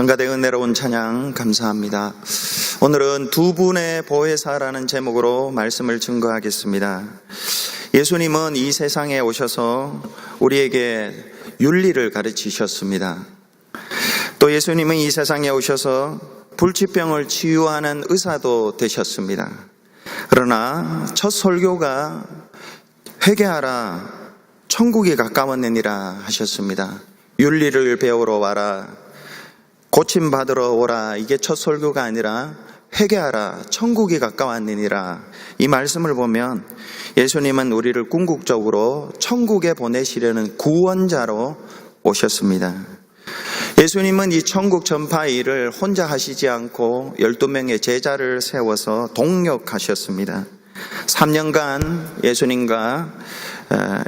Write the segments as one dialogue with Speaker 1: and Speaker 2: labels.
Speaker 1: 성가대 은혜로운 찬양 감사합니다. 오늘은 두 분의 보혜사라는 제목으로 말씀을 증거하겠습니다. 예수님은 이 세상에 오셔서 우리에게 윤리를 가르치셨습니다. 또 예수님은 이 세상에 오셔서 불치병을 치유하는 의사도 되셨습니다. 그러나 첫 설교가 회개하라, 천국이 가까웠느니라 하셨습니다. 윤리를 배우러 와라, 고침받으러 오라, 이게 첫 설교가 아니라 회개하라, 천국이 가까웠느니라. 이 말씀을 보면 예수님은 우리를 궁극적으로 천국에 보내시려는 구원자로 오셨습니다. 예수님은 이 천국 전파 일을 혼자 하시지 않고 12명의 제자를 세워서 동력하셨습니다. 3년간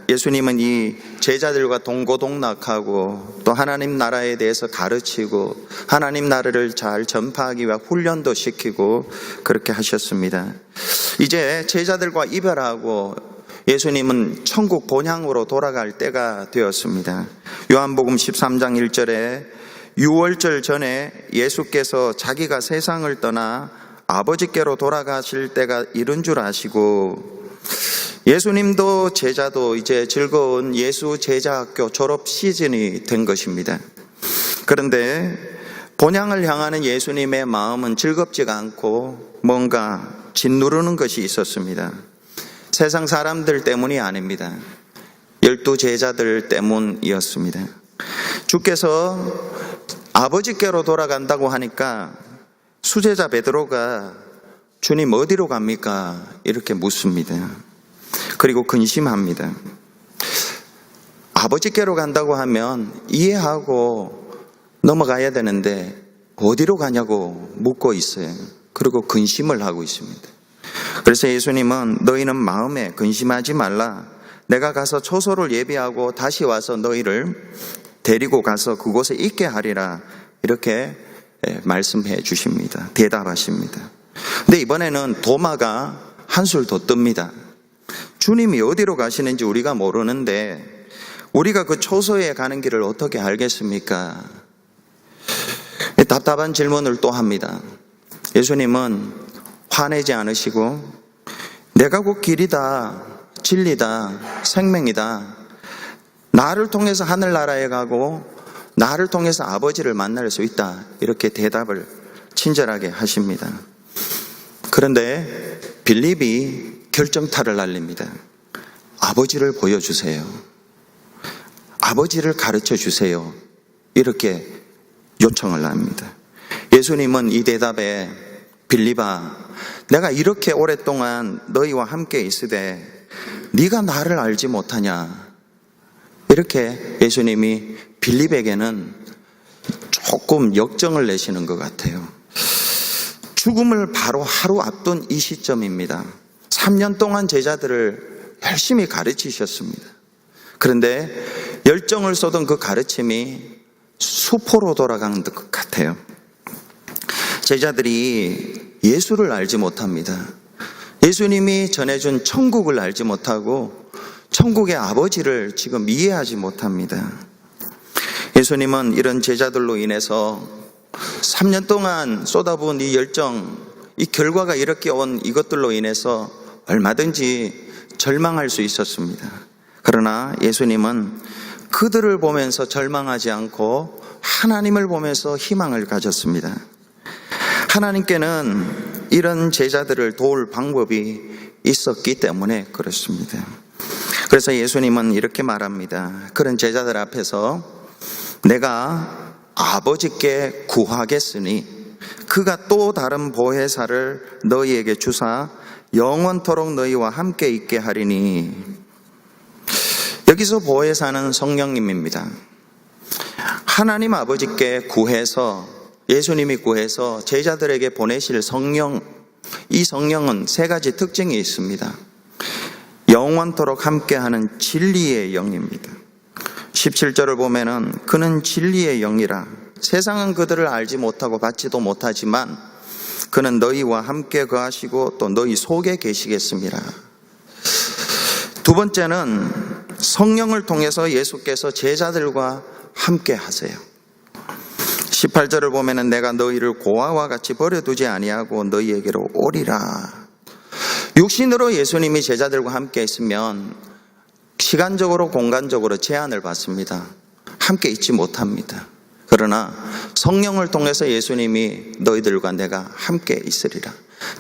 Speaker 1: 예수님은 이 제자들과 동고동락하고 또 하나님 나라에 대해서 가르치고 하나님 나라를 잘 전파하기 위해 훈련도 시키고 그렇게 하셨습니다. 이제 제자들과 이별하고 예수님은 천국 본향으로 돌아갈 때가 되었습니다. 요한복음 13장 1절에 유월절 전에 예수께서 자기가 세상을 떠나 아버지께로 돌아가실 때가 이른 줄 아시고, 예수님도 제자도 이제 즐거운 예수 제자학교 졸업 시즌이 된 것입니다. 그런데 본향을 향하는 예수님의 마음은 즐겁지가 않고 뭔가 짓누르는 것이 있었습니다. 세상 사람들 때문이 아닙니다. 12 제자들 때문이었습니다. 주께서 아버지께로 돌아간다고 하니까 수제자 베드로가 주님 어디로 갑니까? 이렇게 묻습니다. 그리고 근심합니다. 아버지께로 간다고 하면 이해하고 넘어가야 되는데 어디로 가냐고 묻고 있어요. 그리고 근심을 하고 있습니다. 그래서 예수님은 너희는 마음에 근심하지 말라. 내가 가서 초소를 예비하고 다시 와서 너희를 데리고 가서 그곳에 있게 하리라. 이렇게 말씀해 주십니다. 대답하십니다. 근데 이번에는 도마가 한술 더 뜹니다. 주님이 어디로 가시는지 우리가 모르는데 우리가 그 초소에 가는 길을 어떻게 알겠습니까? 답답한 질문을 또 합니다. 예수님은 화내지 않으시고 내가 곧 길이다, 진리다, 생명이다, 나를 통해서 하늘나라에 가고 나를 통해서 아버지를 만날 수 있다, 이렇게 대답을 친절하게 하십니다. 그런데 빌립이 결정타를 날립니다. 아버지를 보여주세요. 아버지를 가르쳐 주세요. 이렇게 요청을 합니다. 예수님은 이 대답에 빌립아, 내가 이렇게 오랫동안 너희와 함께 있으되 네가 나를 알지 못하냐? 이렇게 예수님이 빌립에게는 조금 역정을 내시는 것 같아요. 죽음을 바로 하루 앞둔 이 시점입니다. 3년 동안 제자들을 열심히 가르치셨습니다. 그런데 열정을 쏟은 그 가르침이 수포로 돌아간 것 같아요. 제자들이 예수를 알지 못합니다. 예수님이 전해준 천국을 알지 못하고 천국의 아버지를 지금 이해하지 못합니다. 예수님은 이런 제자들로 인해서 3년 동안 쏟아부은 이 열정, 이 결과가 이렇게 온 이것들로 인해서 얼마든지 절망할 수 있었습니다. 그러나 예수님은 그들을 보면서 절망하지 않고 하나님을 보면서 희망을 가졌습니다. 하나님께는 이런 제자들을 도울 방법이 있었기 때문에 그렇습니다. 그래서 예수님은 이렇게 말합니다. 그런 제자들 앞에서 내가 아버지께 구하겠으니 그가 또 다른 보혜사를 너희에게 주사 영원토록 너희와 함께 있게 하리니. 여기서 보혜사는 성령님입니다. 하나님 아버지께 구해서, 예수님이 구해서 제자들에게 보내실 성령, 이 성령은 세 가지 특징이 있습니다. 영원토록 함께하는 진리의 영입니다. 17절을 보면은 그는 진리의 영이라. 세상은 그들을 알지 못하고 받지도 못하지만 그는 너희와 함께 거하시고 또 너희 속에 계시겠습니다. 두 번째는 성령을 통해서 예수께서 제자들과 함께 하세요. 18절을 보면은 내가 너희를 고아와 같이 버려두지 아니하고 너희에게로 오리라. 육신으로 예수님이 제자들과 함께 있으면 시간적으로 공간적으로 제한을 받습니다. 함께 있지 못합니다. 그러나 성령을 통해서 예수님이 너희들과 내가 함께 있으리라.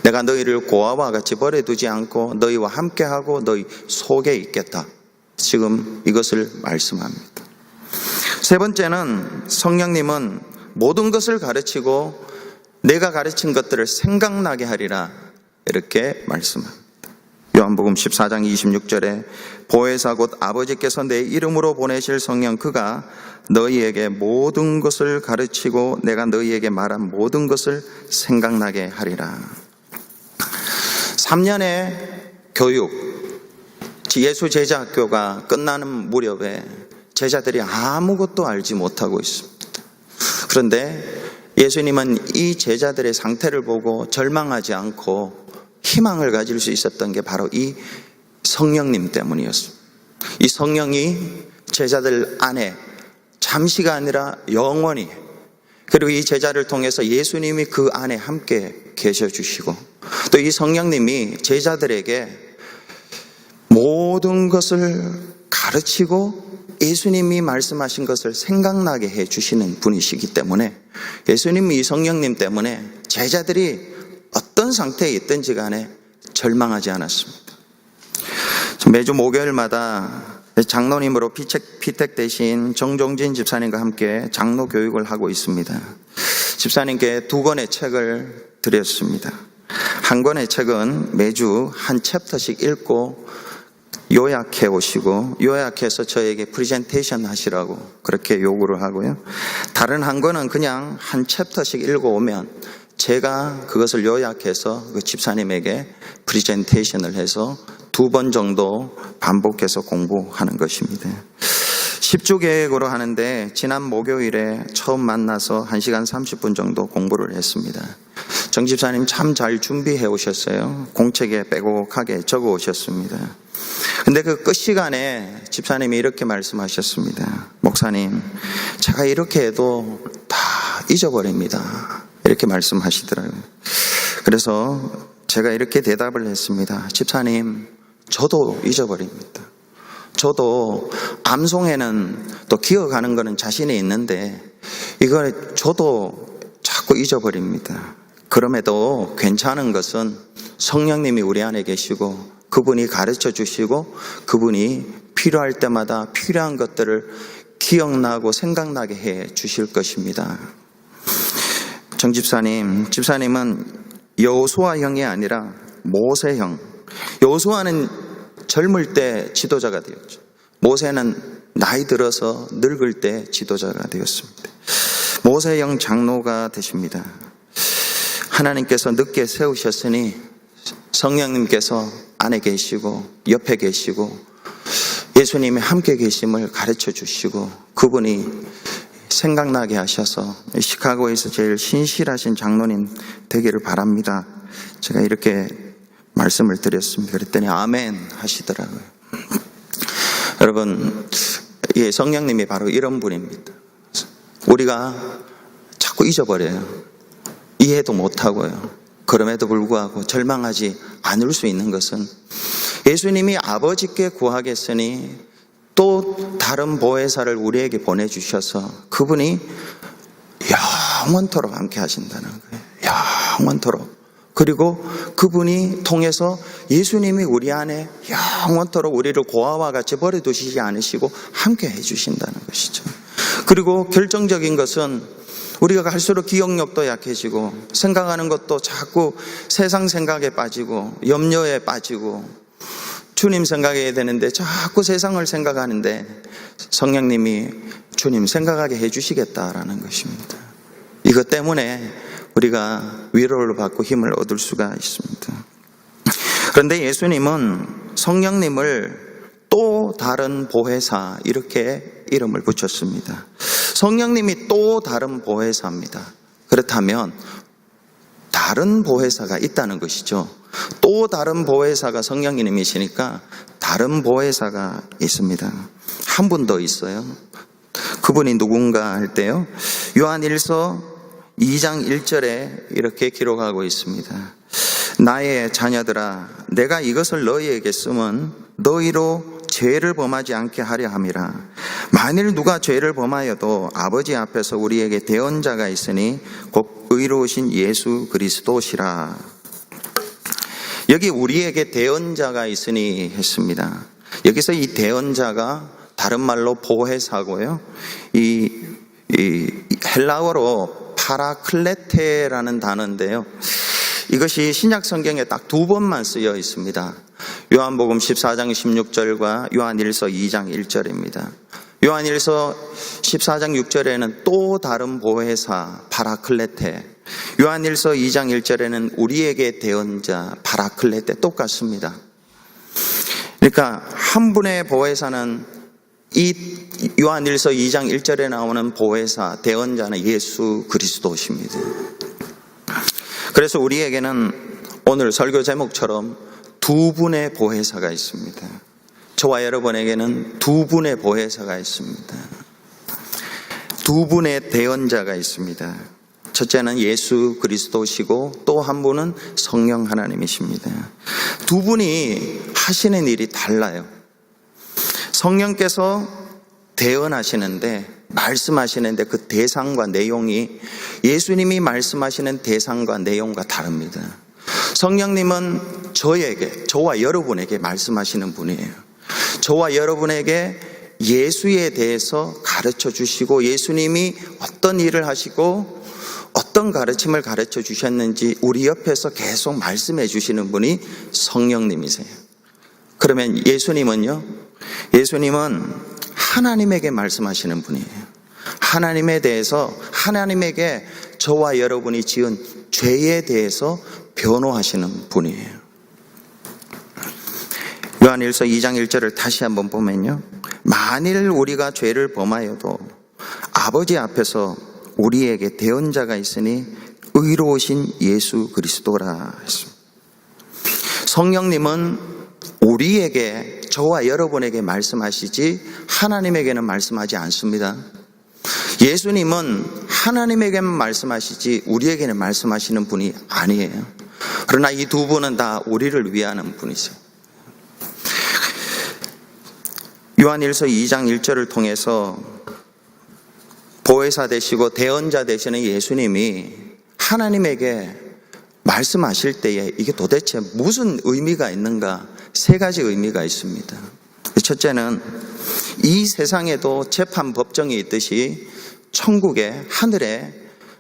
Speaker 1: 내가 너희를 고아와 같이 버려두지 않고 너희와 함께하고 너희 속에 있겠다. 지금 이것을 말씀합니다. 세 번째는 성령님은 모든 것을 가르치고 내가 가르친 것들을 생각나게 하리라. 이렇게 말씀합니다. 요한복음 14장 26절에 보혜사 곧 아버지께서 내 이름으로 보내실 성령 그가 너희에게 모든 것을 가르치고 내가 너희에게 말한 모든 것을 생각나게 하리라. 3년의 교육, 예수 제자학교가 끝나는 무렵에 제자들이 아무것도 알지 못하고 있습니다. 그런데 예수님은 이 제자들의 상태를 보고 절망하지 않고 희망을 가질 수 있었던 게 바로 이 성령님 때문이었습니다. 이 성령이 제자들 안에 잠시가 아니라 영원히, 그리고 이 제자를 통해서 예수님이 그 안에 함께 계셔 주시고 또 이 성령님이 제자들에게 모든 것을 가르치고 예수님이 말씀하신 것을 생각나게 해 주시는 분이시기 때문에 예수님이 이 성령님 때문에 제자들이 어떤 상태에 있든지 간에 절망하지 않았습니다. 매주 목요일마다 장로님으로 피택되신 정종진 집사님과 함께 장로 교육을 하고 있습니다. 집사님께 2권의 책을 드렸습니다. 한 권의 책은 매주 한 챕터씩 읽고 요약해 오시고 요약해서 저에게 프레젠테이션 하시라고 그렇게 요구를 하고요. 다른 한 권은 그냥 한 챕터씩 읽어오면 제가 그것을 요약해서 그 집사님에게 프레젠테이션을 해서 2번 정도 반복해서 공부하는 것입니다. 10주 계획으로 하는데 지난 목요일에 처음 만나서 1시간 30분 정도 공부를 했습니다. 정 집사님 참 잘 준비해 오셨어요. 공책에 빼곡하게 적어 오셨습니다. 근데 그 끝 시간에 집사님이 이렇게 말씀하셨습니다. 목사님, 제가 이렇게 해도 다 잊어버립니다. 이렇게 말씀하시더라고요. 그래서 제가 이렇게 대답을 했습니다. 집사님, 저도 잊어버립니다. 저도 암송에는 또 기억하는 거는 자신이 있는데 이걸 저도 자꾸 잊어버립니다. 그럼에도 괜찮은 것은 성령님이 우리 안에 계시고 그분이 가르쳐 주시고 그분이 필요할 때마다 필요한 것들을 기억나고 생각나게 해 주실 것입니다. 정 집사님은 여호수아형이 아니라 모세형. 여호수아는 젊을 때 지도자가 되었죠. 모세는 나이 들어서 늙을 때 지도자가 되었습니다. 모세형 장로가 되십니다. 하나님께서 늦게 세우셨으니 성령님께서 안에 계시고 옆에 계시고 예수님이 함께 계심을 가르쳐 주시고 그분이 생각나게 하셔서 시카고에서 제일 신실하신 장로님 되기를 바랍니다. 제가 이렇게 말씀을 드렸습니다. 그랬더니 아멘 하시더라고요. 여러분, 성령님이 바로 이런 분입니다. 우리가 자꾸 잊어버려요. 이해도 못하고요. 그럼에도 불구하고 절망하지 않을 수 있는 것은 예수님이 아버지께 구하겠으니 또 다른 보혜사를 우리에게 보내주셔서 그분이 영원토록 함께 하신다는 거예요. 영원토록. 그리고 그분이 통해서 예수님이 우리 안에 영원토록 우리를 고아와 같이 버려두시지 않으시고 함께 해주신다는 것이죠. 그리고 결정적인 것은 우리가 갈수록 기억력도 약해지고 생각하는 것도 자꾸 세상 생각에 빠지고 염려에 빠지고 주님 생각해야 되는데 자꾸 세상을 생각하는데 성령님이 주님 생각하게 해주시겠다라는 것입니다. 이것 때문에 우리가 위로를 받고 힘을 얻을 수가 있습니다. 그런데 예수님은 성령님을 또 다른 보혜사 이렇게 이름을 붙였습니다. 성령님이 또 다른 보혜사입니다. 그렇다면 다른 보혜사가 있다는 것이죠. 또 다른 보혜사가 성령님이시니까 다른 보혜사가 있습니다. 한 분 더 있어요. 그분이 누군가 할 때요, 요한일서 2장 1절에 이렇게 기록하고 있습니다. 나의 자녀들아, 내가 이것을 너희에게 쓰면 너희로 죄를 범하지 않게 하려 함이라. 만일 누가 죄를 범하여도 아버지 앞에서 우리에게 대언자가 있으니 곧 의로우신 예수 그리스도시라. 여기 우리에게 대언자가 있으니 했습니다. 여기서 이 대언자가 다른 말로 보혜사고요, 이 헬라어로 파라클레테라는 단어인데요, 이것이 신약 성경에 딱 2번만 쓰여 있습니다. 요한복음 14장 16절과 요한일서 2장 1절입니다. 요한일서 14장 6절에는 또 다른 보혜사 파라클레테, 요한일서 2장 1절에는 우리에게 대언자 파라클레테, 똑같습니다. 그러니까 한 분의 보혜사는 이 요한일서 2장 1절에 나오는 보혜사, 대언자는 예수 그리스도십니다. 그래서 우리에게는 오늘 설교 제목처럼 2분의 보혜사가 있습니다. 저와 여러분에게는 2분의 보혜사가 있습니다. 2분의 대언자가 있습니다. 첫째는 예수 그리스도시고 또 한 분은 성령 하나님이십니다. 2분이 하시는 일이 달라요. 성령께서 대언하시는데, 말씀하시는데 그 대상과 내용이 예수님이 말씀하시는 대상과 내용과 다릅니다. 성령님은 저와 여러분에게 말씀하시는 분이에요. 저와 여러분에게 예수에 대해서 가르쳐 주시고, 예수님이 어떤 일을 하시고 어떤 가르침을 가르쳐 주셨는지 우리 옆에서 계속 말씀해 주시는 분이 성령님이세요. 그러면 예수님은요? 예수님은 하나님에게 말씀하시는 분이에요. 하나님에 대해서, 하나님에게 저와 여러분이 지은 죄에 대해서 변호하시는 분이에요. 요한일서 2장 1절을 다시 한번 보면요, 만일 우리가 죄를 범하여도 아버지 앞에서 우리에게 대언자가 있으니 의로우신 예수 그리스도라 했습니다. 성령님은 우리에게, 저와 여러분에게 말씀하시지 하나님에게는 말씀하지 않습니다. 예수님은 하나님에게만 말씀하시지 우리에게는 말씀하시는 분이 아니에요. 그러나 이 2분은 다 우리를 위하는 분이세요. 요한일서 2장 1절을 통해서 보혜사 되시고 대언자 되시는 예수님이 하나님에게 말씀하실 때에 이게 도대체 무슨 의미가 있는가? 3가지 의미가 있습니다. 첫째는 이 세상에도 재판 법정이 있듯이 천국에, 하늘에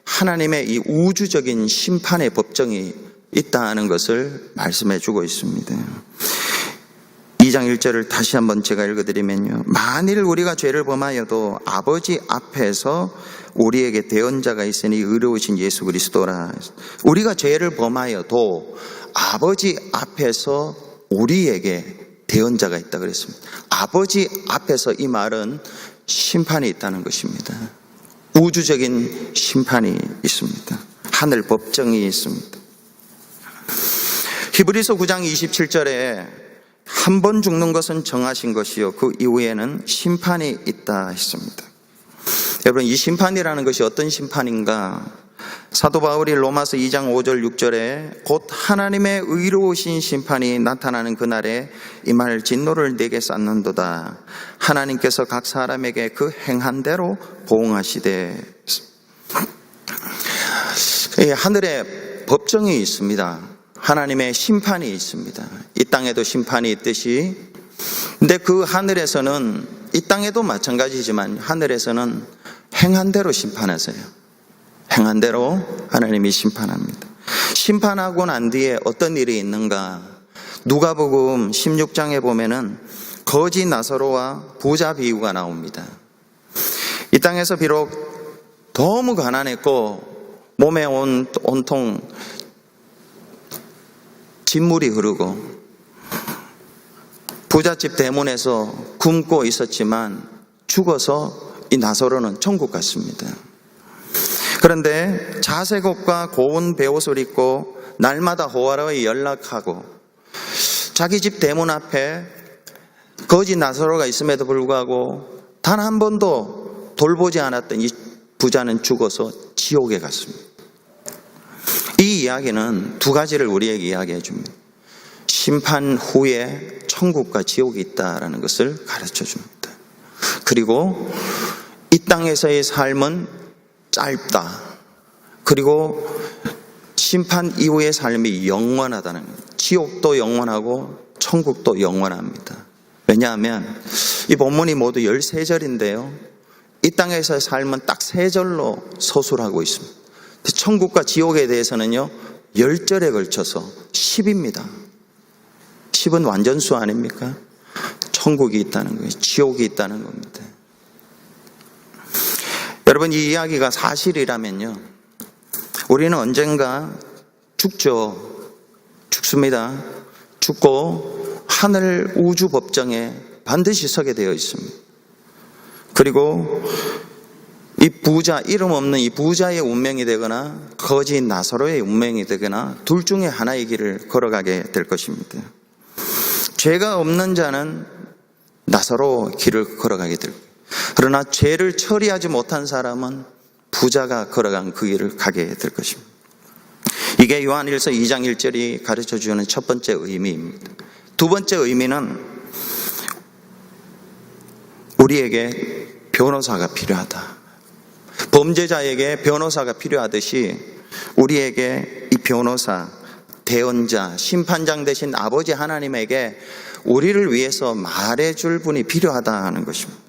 Speaker 1: 하나님의 이 우주적인 심판의 법정이 있다는 것을 말씀해 주고 있습니다. 2장 1절을 다시 한번 제가 읽어드리면요, 만일 우리가 죄를 범하여도 아버지 앞에서 우리에게 대언자가 있으니 의로우신 예수 그리스도라. 우리가 죄를 범하여도 아버지 앞에서 우리에게 대언자가 있다 그랬습니다. 아버지 앞에서, 이 말은 심판이 있다는 것입니다. 우주적인 심판이 있습니다. 하늘 법정이 있습니다. 히브리서 9장 27절에 한 번 죽는 것은 정하신 것이요 그 이후에는 심판이 있다 했습니다. 여러분, 이 심판이라는 것이 어떤 심판인가? 사도 바울이 로마서 2장 5절 6절에 곧 하나님의 의로우신 심판이 나타나는 그날에 임할 진노를 내게 쌓는도다. 하나님께서 각 사람에게 그 행한 대로 보응하시되. 하늘에 법정이 있습니다. 하나님의 심판이 있습니다. 이 땅에도 심판이 있듯이, 근데 그 하늘에서는, 이 땅에도 마찬가지지만 하늘에서는 행한 대로 심판하세요. 행한 대로 하나님이 심판합니다. 심판하고 난 뒤에 어떤 일이 있는가? 누가복음 16장에 보면은 거지 나사로와 부자 비유가 나옵니다. 이 땅에서 비록 너무 가난했고 몸에 온통 진물이 흐르고 부잣집 대문에서 굶고 있었지만 죽어서 이 나사로는 천국 갔습니다. 그런데 자색 옷과 고운 베옷을 입고 날마다 호화로이 연락하고 자기 집 대문 앞에 거지 나사로가 있음에도 불구하고 단 한 번도 돌보지 않았던 이 부자는 죽어서 지옥에 갔습니다. 이 이야기는 두 가지를 우리에게 이야기해 줍니다. 심판 후에 천국과 지옥이 있다라는 것을 가르쳐 줍니다. 그리고 이 땅에서의 삶은 짧다. 그리고 심판 이후의 삶이 영원하다는 거예요. 지옥도 영원하고 천국도 영원합니다. 왜냐하면 이 본문이 모두 13절인데요. 이 땅에서의 삶은 딱 3절로 서술하고 있습니다. 천국과 지옥에 대해서는요 10절에 걸쳐서 10입니다. 10은 완전수 아닙니까? 천국이 있다는 거예요. 지옥이 있다는 겁니다. 여러분, 이 이야기가 사실이라면요 우리는 언젠가 죽습니다. 죽고 하늘 우주 법정에 반드시 서게 되어 있습니다. 그리고 이 부자, 이름 없는 이 부자의 운명이 되거나 거지 나사로의 운명이 되거나 둘 중에 하나의 길을 걸어가게 될 것입니다. 죄가 없는 자는 나사로 길을 걸어가게 될 거예요. 그러나 죄를 처리하지 못한 사람은 부자가 걸어간 그 길을 가게 될 것입니다. 이게 요한일서 2장 1절이 가르쳐주는 첫 번째 의미입니다. 두 번째 의미는 우리에게 변호사가 필요하다. 범죄자에게 변호사가 필요하듯이 우리에게 이 변호사, 대언자, 심판장 되신 아버지 하나님에게 우리를 위해서 말해줄 분이 필요하다는 것입니다.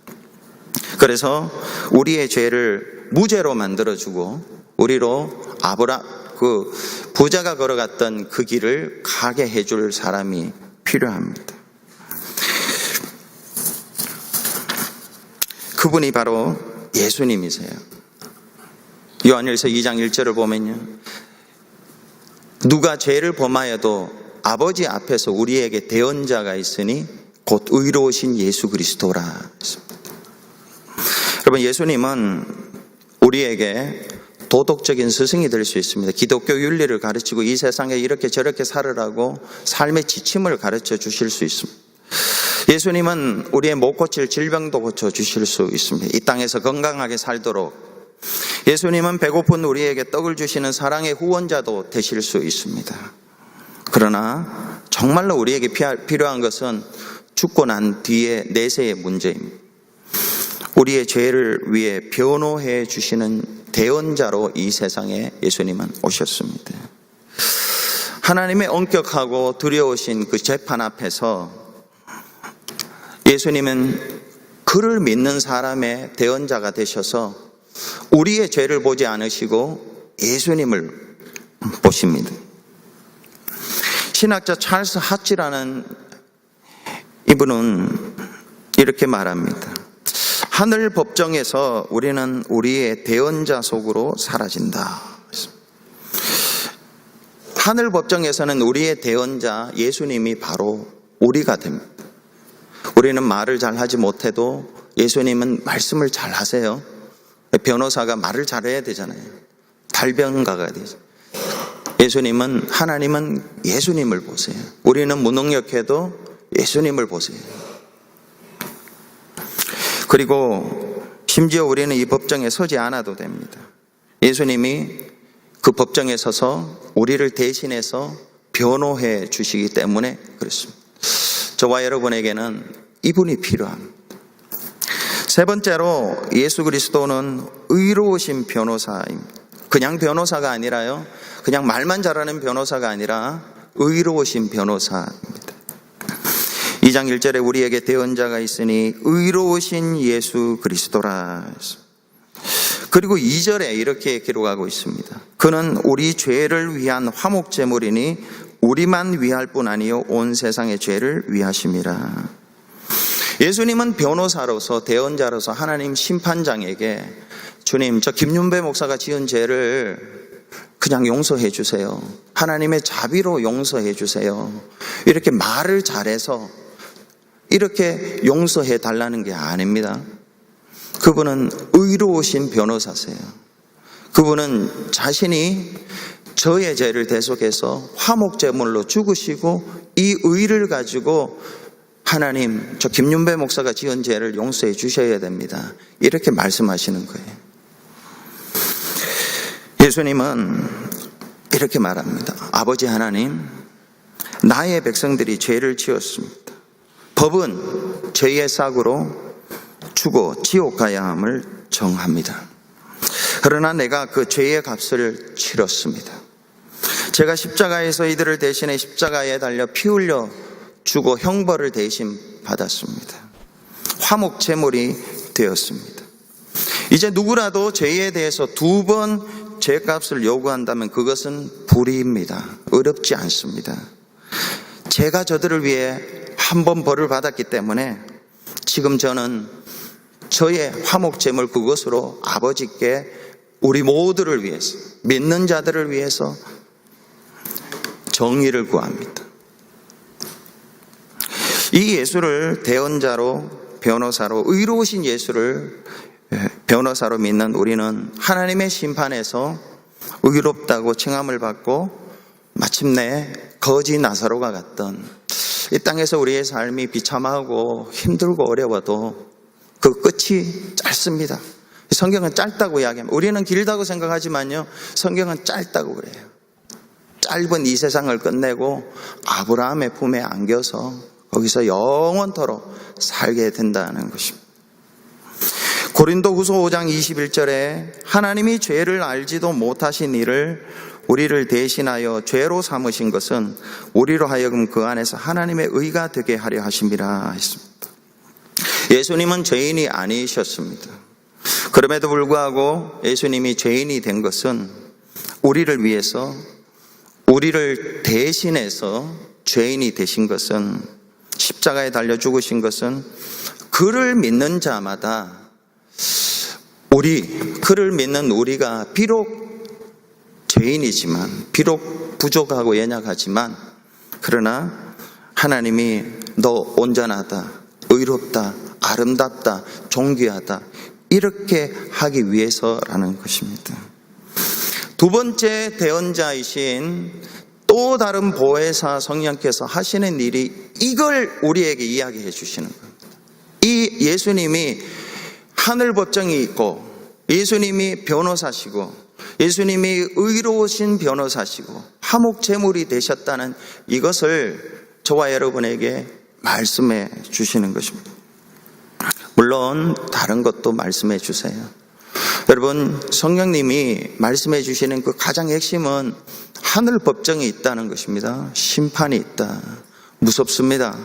Speaker 1: 그래서 우리의 죄를 무죄로 만들어주고 우리로 그 부자가 걸어갔던 그 길을 가게 해줄 사람이 필요합니다. 그분이 바로 예수님이세요. 요한일서 2장 1절을 보면요, 누가 죄를 범하여도 아버지 앞에서 우리에게 대언자가 있으니 곧 의로우신 예수 그리스도라 했습니다. 여러분, 예수님은 우리에게 도덕적인 스승이 될 수 있습니다. 기독교 윤리를 가르치고 이 세상에 이렇게 저렇게 살으라고 삶의 지침을 가르쳐 주실 수 있습니다. 예수님은 우리의 못 고칠 질병도 고쳐 주실 수 있습니다. 이 땅에서 건강하게 살도록. 예수님은 배고픈 우리에게 떡을 주시는 사랑의 후원자도 되실 수 있습니다. 그러나 정말로 우리에게 필요한 것은 죽고 난 뒤의 내세의 문제입니다. 우리의 죄를 위해 변호해 주시는 대언자로 이 세상에 예수님은 오셨습니다. 하나님의 엄격하고 두려우신 그 재판 앞에서 예수님은 그를 믿는 사람의 대언자가 되셔서 우리의 죄를 보지 않으시고 예수님을 보십니다. 신학자 찰스 하치라는 이분은 이렇게 말합니다. 하늘 법정에서 우리는 우리의 대언자 속으로 사라진다. 하늘 법정에서는 우리의 대언자 예수님이 바로 우리가 됩니다. 우리는 말을 잘 하지 못해도 예수님은 말씀을 잘 하세요. 변호사가 말을 잘해야 되잖아요. 달변가가 되죠. 하나님은 예수님을 보세요. 우리는 무능력해도 예수님을 보세요. 그리고 심지어 우리는 이 법정에 서지 않아도 됩니다. 예수님이 그 법정에 서서 우리를 대신해서 변호해 주시기 때문에 그렇습니다. 저와 여러분에게는 이분이 필요합니다. 세 번째로 예수 그리스도는 의로우신 변호사입니다. 그냥 변호사가 아니라요, 그냥 말만 잘하는 변호사가 아니라 의로우신 변호사입니다. 2장 1절에 우리에게 대언자가 있으니 의로우신 예수 그리스도라. 그리고 2절에 이렇게 기록하고 있습니다. 그는 우리 죄를 위한 화목제물이니 우리만 위할 뿐 아니요 온 세상의 죄를 위하심이라. 예수님은 변호사로서, 대언자로서 하나님 심판장에게 주님, 저 김윤배 목사가 지은 죄를 그냥 용서해 주세요. 하나님의 자비로 용서해 주세요. 이렇게 말을 잘해서 이렇게 용서해 달라는 게 아닙니다. 그분은 의로우신 변호사세요. 그분은 자신이 저의 죄를 대속해서 화목제물로 죽으시고 이 의를 가지고 하나님, 저 김윤배 목사가 지은 죄를 용서해 주셔야 됩니다. 이렇게 말씀하시는 거예요. 예수님은 이렇게 말합니다. 아버지 하나님, 나의 백성들이 죄를 지었습니다. 법은 죄의 싹으로 죽어 지옥 가야 함을 정합니다. 그러나 내가 그 죄의 값을 치렀습니다. 제가 십자가에서 이들을 대신해 십자가에 달려 피 흘려 주고 형벌을 대신 받았습니다. 화목 제물이 되었습니다. 이제 누구라도 죄에 대해서 2번 죄값을 요구한다면 그것은 불의입니다. 어렵지 않습니다. 제가 저들을 위해 한 번 벌을 받았기 때문에 지금 저는 저의 화목 제물 그것으로 아버지께 우리 모두를 위해서, 믿는 자들을 위해서 정의를 구합니다. 이 예수를 대언자로, 변호사로, 의로우신 예수를 변호사로 믿는 우리는 하나님의 심판에서 의롭다고 칭함을 받고 마침내 거지 나사로가 같던 이 땅에서 우리의 삶이 비참하고 힘들고 어려워도 그 끝이 짧습니다. 성경은 짧다고 이야기합니다. 우리는 길다고 생각하지만요, 성경은 짧다고 그래요. 짧은 이 세상을 끝내고 아브라함의 품에 안겨서 거기서 영원토록 살게 된다는 것입니다. 고린도후서 5장 21절에 하나님이 죄를 알지도 못하신 이를 우리를 대신하여 죄로 삼으신 것은 우리로 하여금 그 안에서 하나님의 의가 되게 하려 하심이라 했습니다. 예수님은 죄인이 아니셨습니다. 그럼에도 불구하고 예수님이 죄인이 된 것은 우리를 위해서, 우리를 대신해서 죄인이 되신 것은, 십자가에 달려 죽으신 것은 그를 믿는 자마다, 그를 믿는 우리가 비록 죄인이지만, 비록 부족하고 연약하지만, 그러나 하나님이 너 온전하다, 의롭다, 아름답다, 존귀하다 이렇게 하기 위해서라는 것입니다. 2번째 대언자이신 또 다른 보혜사 성령께서 하시는 일이 이걸 우리에게 이야기해 주시는 겁니다. 이 예수님이 하늘 법정이 있고, 예수님이 변호사시고, 예수님이 의로우신 변호사시고 화목 제물이 되셨다는 이것을 저와 여러분에게 말씀해 주시는 것입니다. 물론 다른 것도 말씀해 주세요. 여러분, 성령님이 말씀해 주시는 그 가장 핵심은 하늘 법정이 있다는 것입니다. 심판이 있다. 무섭습니다.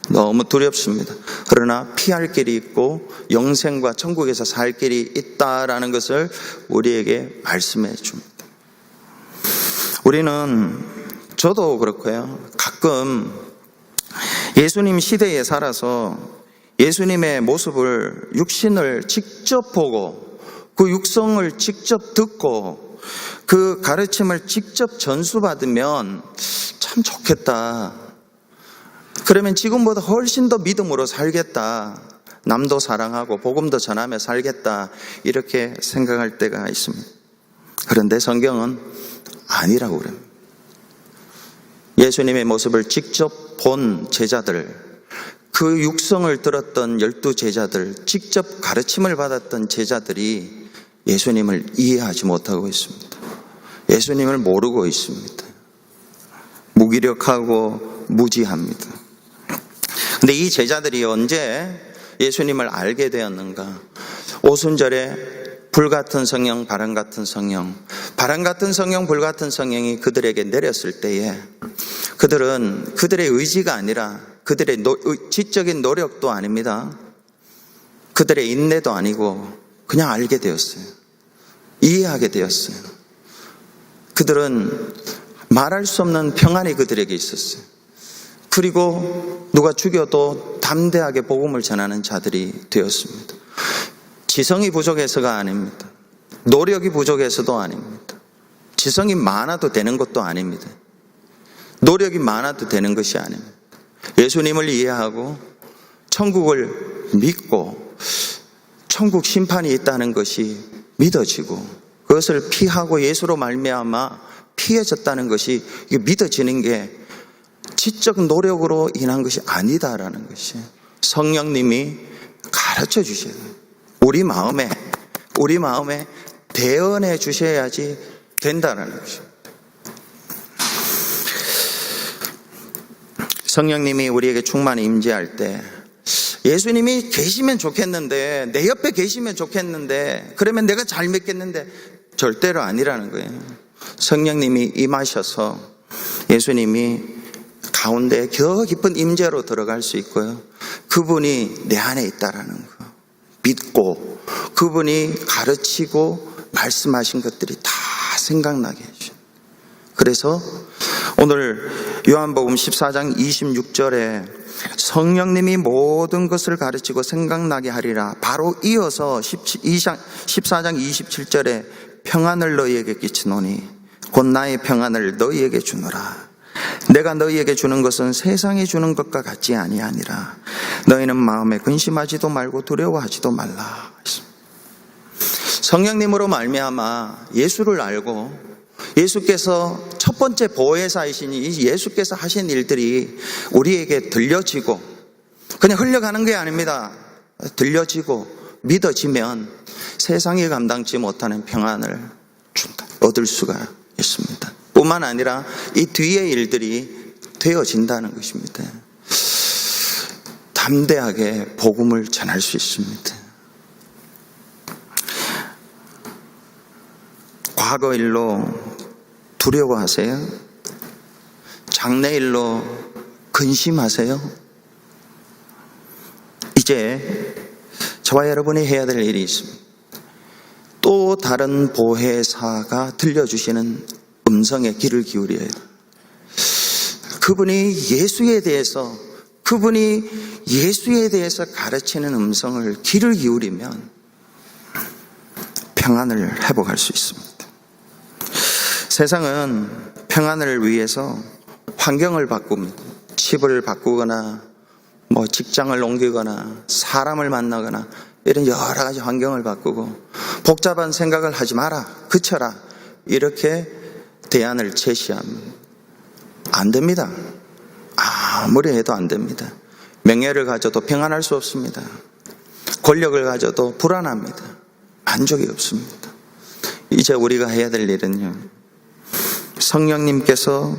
Speaker 1: 너무 두렵습니다. 그러나 피할 길이 있고 영생과 천국에서 살 길이 있다라는 것을 우리에게 말씀해 줍니다. 우리는, 저도 그렇고요, 가끔 예수님 시대에 살아서 예수님의 모습을, 육신을 직접 보고 그 육성을 직접 듣고 그 가르침을 직접 전수받으면 참 좋겠다. 그러면 지금보다 훨씬 더 믿음으로 살겠다. 남도 사랑하고 복음도 전하며 살겠다. 이렇게 생각할 때가 있습니다. 그런데 성경은 아니라고 그래요. 예수님의 모습을 직접 본 제자들, 그 육성을 들었던 12제자들, 직접 가르침을 받았던 제자들이 예수님을 이해하지 못하고 있습니다. 예수님을 모르고 있습니다. 무기력하고 무지합니다. 근데 이 제자들이 언제 예수님을 알게 되었는가? 오순절에 불같은 성령, 바람 같은 성령, 바람 같은 성령, 불 같은 성령이 그들에게 내렸을 때에 그들은 그들의 의지가 아니라, 그들의 지적인 노력도 아닙니다. 그들의 인내도 아니고 그냥 알게 되었어요. 이해하게 되었어요. 그들은 말할 수 없는 평안이 그들에게 있었어요. 그리고 누가 죽여도 담대하게 복음을 전하는 자들이 되었습니다. 지성이 부족해서가 아닙니다. 노력이 부족해서도 아닙니다. 지성이 많아도 되는 것도 아닙니다. 노력이 많아도 되는 것이 아닙니다. 예수님을 이해하고 천국을 믿고 천국 심판이 있다는 것이 믿어지고 그것을 피하고 예수로 말미암아 피해졌다는 것이 믿어지는 게 지적 노력으로 인한 것이 아니다라는 것이 성령님이 가르쳐 주셔야 돼요. 우리 마음에 대언해 주셔야지 된다는 것입니다. 성령님이 우리에게 충만히 임재할 때 예수님이 계시면 좋겠는데, 내 옆에 계시면 좋겠는데, 그러면 내가 잘 믿겠는데, 절대로 아니라는 거예요. 성령님이 임하셔서 예수님이 가운데 더 깊은 임재로 들어갈 수 있고요. 그분이 내 안에 있다라는 거 믿고, 그분이 가르치고 말씀하신 것들이 다 생각나게 해주셔요. 그래서 오늘 요한복음 14장 26절에 성령님이 모든 것을 가르치고 생각나게 하리라. 바로 이어서 14장 27절에 평안을 너희에게 끼치노니 곧 나의 평안을 너희에게 주노라. 내가 너희에게 주는 것은 세상에 주는 것과 같지 아니하니라. 너희는 마음에 근심하지도 말고 두려워하지도 말라. 성령님으로 말미암아 예수를 알고 예수께서 첫 번째 보혜사이시니 예수께서 하신 일들이 우리에게 들려지고 그냥 흘려가는 게 아닙니다. 들려지고 믿어지면 세상이 감당치 못하는 평안을 준다. 얻을 수가 있습니다. 뿐만 아니라 이 뒤의 일들이 되어진다는 것입니다. 담대하게 복음을 전할 수 있습니다. 과거 일로 두려워하세요? 장래 일로 근심하세요? 이제 저와 여러분이 해야 될 일이 있습니다. 또 다른 보혜사가 들려주시는 음성에 귀를 기울여야 해요. 그분이 예수에 대해서 가르치는 음성을 귀를 기울이면 평안을 회복할 수 있습니다. 세상은 평안을 위해서 환경을 바꿉니다. 칩을 바꾸거나 직장을 옮기거나 사람을 만나거나 이런 여러 가지 환경을 바꾸고 복잡한 생각을 하지 마라, 그쳐라, 이렇게 대안을 제시합니다. 안 됩니다. 아무리 해도 안 됩니다. 명예를 가져도 평안할 수 없습니다. 권력을 가져도 불안합니다. 만족이 없습니다. 이제 우리가 해야 될 일은요, 성령님께서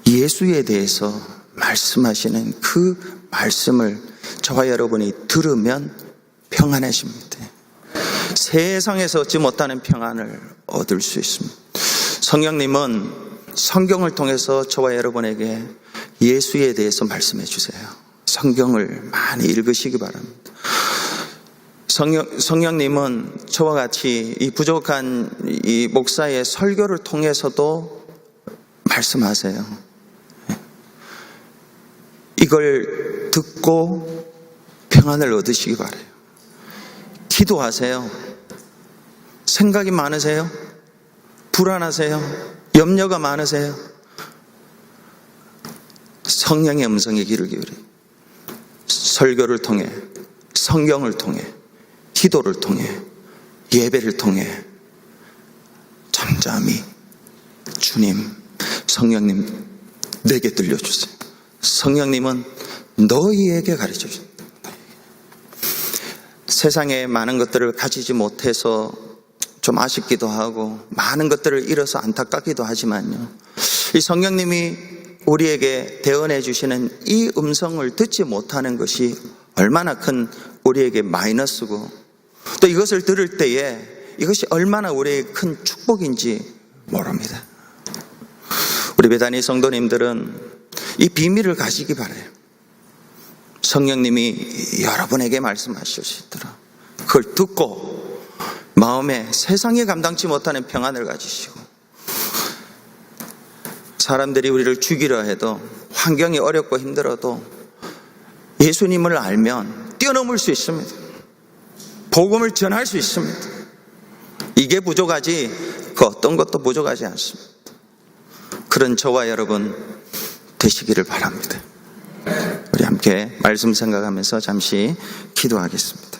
Speaker 1: 예수에 대해서 말씀하시는 그 말씀을 저와 여러분이 들으면 평안해집니다. 세상에서 얻지 못하는 평안을 얻을 수 있습니다. 성령님은 성경을 통해서 저와 여러분에게 예수에 대해서 말씀해 주세요. 성경을 많이 읽으시기 바랍니다. 성령님은 저와 같이 이 부족한 이 목사의 설교를 통해서도 말씀하세요. 이걸 듣고 평안을 얻으시기 바라요. 기도하세요. 생각이 많으세요? 불안하세요? 염려가 많으세요? 성령의 음성에 귀를 기울여요. 설교를 통해, 성경을 통해, 기도를 통해, 예배를 통해 잠잠히 주님, 성령님 내게 들려주세요. 성령님은 너희에게 가르쳐 주세요. 세상에 많은 것들을 가지지 못해서 좀 아쉽기도 하고 많은 것들을 잃어서 안타깝기도 하지만요, 이 성령님이 우리에게 대언해 주시는 이 음성을 듣지 못하는 것이 얼마나 큰 우리에게 마이너스고, 또 이것을 들을 때에 이것이 얼마나 우리에게 큰 축복인지 모릅니다. 우리 베다니 성도님들은 이 비밀을 가지기 바라요. 성령님이 여러분에게 말씀하실 수 있도록 그걸 듣고 마음에 세상에 감당치 못하는 평안을 가지시고, 사람들이 우리를 죽이려 해도, 환경이 어렵고 힘들어도 예수님을 알면 뛰어넘을 수 있습니다. 복음을 전할 수 있습니다. 이게 부족하지 그 어떤 것도 부족하지 않습니다. 그런 저와 여러분 되시기를 바랍니다. 우리 함께 말씀 생각하면서 잠시 기도하겠습니다.